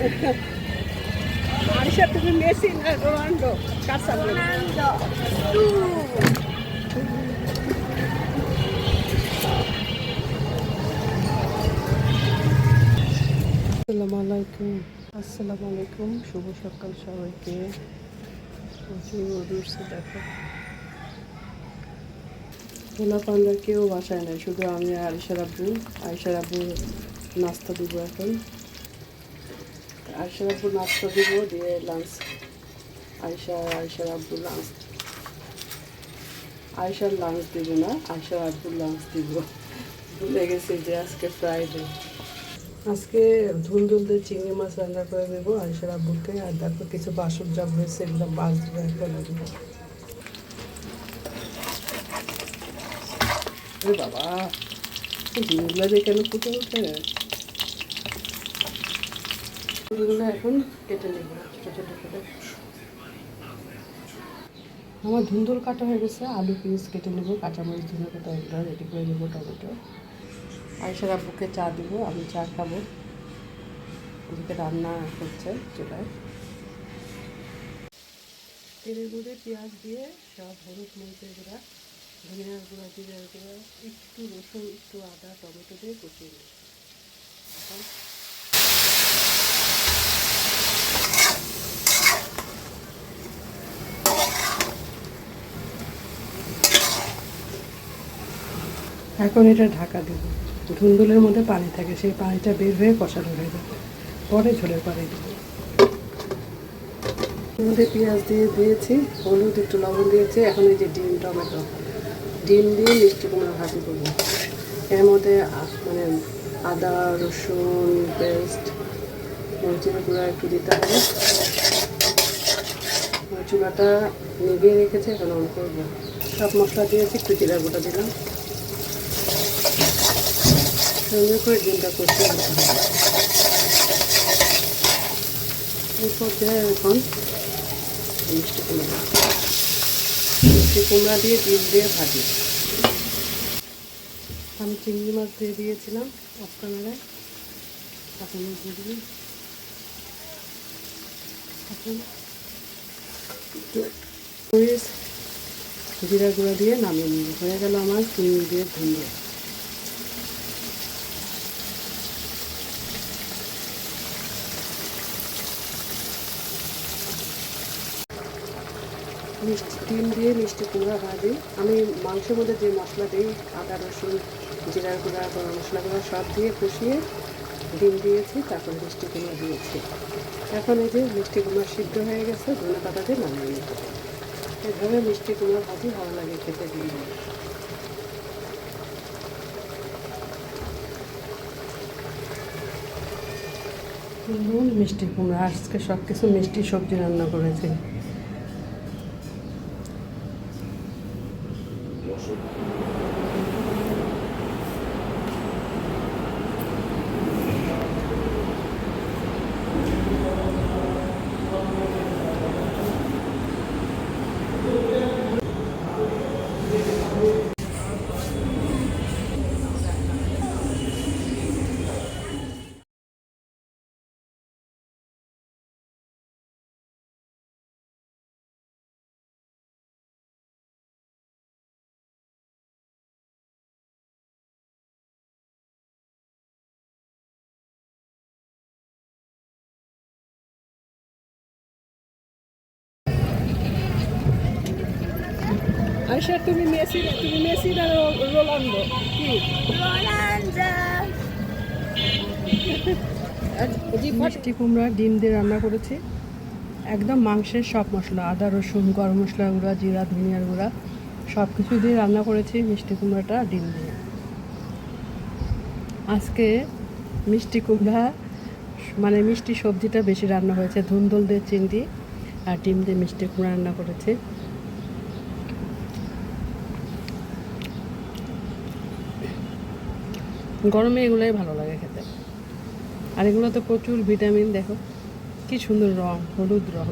Aisha, তুমি Messi না Ronaldo? কার support? Ronaldo. আসসালামু আলাইকুম, শুভ সকাল সবাইকে। প্রচুর রোদ উঠছে, দেখো। পোলা পান্ডার কেউ বাসায় নাই, শুধু আমি আর আয়সার আব্বু নাস্তা দিব এখন। আয়সার আব্বু নাস্তা দিব, দিয়ে লাঞ্চ। আয়সার আব্বু লাঞ্চ, আয়সার লাঞ্চ দিব না, আয়সার আব্বুর লাঞ্চ দিব। ভুলে গেছি যে আজকে ফ্রাইডে। আজকে ধুন্দুলদের চিংড়ি মাছ রান্না করে দেবো আয়সার আব্বুকে। আর দেখো কিছু বাসন জাম হয়েছে, এগুলো মাছ দিয়ে একটা লাগবে। বাবা, ডিমগুলো যে কেন ফুটে ওঠে। ফুলগুলো এখন কেটে নেব ছোটো ছোটো করে। আমার ধুন্দুল কাটা হয়ে গেছে, আলু পিস কেটে নেবো, কাঁচামরিচ ধনে পাতা এগুলো রেডি করে নেবো, টমেটো। আয়সার আব্বুকে চা দিব, আমি চা খাবো। এদিকে রান্না করছে চুলায়। তেলের গুঁড়ে পেঁয়াজ দিয়ে সব হলুদ মরিচের গুঁড়া, ধনিয়ার গুঁড়া, জিরার গুঁড়া, একটু রসুন, একটু আদা, টমেটো দিয়ে কষিয়ে নিই। এখন এটা ঢাকা দেব। ধুন্দুলের মধ্যে পানি থাকে, সেই পানিটা বের হয়ে কষানো হয়ে যাবে, পরে ঝোলের পানি দেবো। এর মধ্যে পেঁয়াজ দিয়েছি, হলুদ, একটু লবণ দিয়েছি। এখন এই যে ডিম দিয়ে মিষ্টি কুমড়া ভাজি করবো। এর মধ্যে মানে আদা রসুন পেস্ট, মরিচের গুঁড়া একটু দিতে হবে। চুলাটা নিভিয়ে রেখেছি, এখন অন করবো। সব মশলা দিয়েছি, একটু জিরা গোটা দিলাম। সুন্দর করে ডিমটা কষিয়ে নিতে হবে। এরপর এখন মিষ্টি কুমড়া দিয়ে ডিম দিয়ে ভাজি। আমি চিংড়ি মাছ দিয়ে দিয়েছিলাম অফ ক্যামেরায়, এখন দিয়ে দিই। মরিচ জিরা গুঁড়া দিয়ে নামিয়ে নিই। হয়ে গেল আমার চিংড়ি দিয়ে ভুঞ্জিয়া। ডিম দিয়ে মিষ্টি কুমড়া ভাজি। আমি মাংসের মধ্যে যে মশলা দিই, আদা রসুন জিরার গুঁড়া গরম মশলা গুঁড়া সব দিয়ে কষিয়ে ডিম দিয়েছি, তারপর মিষ্টি কুমড়া দিয়েছি। এখন এই যে মিষ্টি কুমড়া সিদ্ধ হয়ে গেছে, ধনে পাতা দিয়ে নামিয়ে নিতে। এভাবে মিষ্টি কুমড়া ভাজি ভালো লাগে খেতে। ডিম নুন মিষ্টি কুমড়া, আজকে সব কিছু মিষ্টি সবজি রান্না করেছি। আয়শা, তুমি মেসি না রোনাল্ডো? কি মিষ্টি কুমড়া ডিম দিয়ে রান্না করেছি, একদম মাংসের সব মশলা, আদা রসুন গরম মশলা গুঁড়া জিরা ধনিয়ার গুঁড়া সব কিছু দিয়ে রান্না করেছি মিষ্টি কুমড়াটা ডিম দিয়ে। আজকে মিষ্টি কুমড়া মানে মিষ্টি সবজিটা বেশি রান্না হয়েছে। ধুন্দুল দিয়ে চিংড়ি আর ডিম দিয়ে মিষ্টি কুমড়া রান্না করেছি। গরমে এগুলোই ভালো লাগে খেতে। আর এগুলো তো প্রচুর ভিটামিন, দেখো কি সুন্দর রং, হলুদ রং।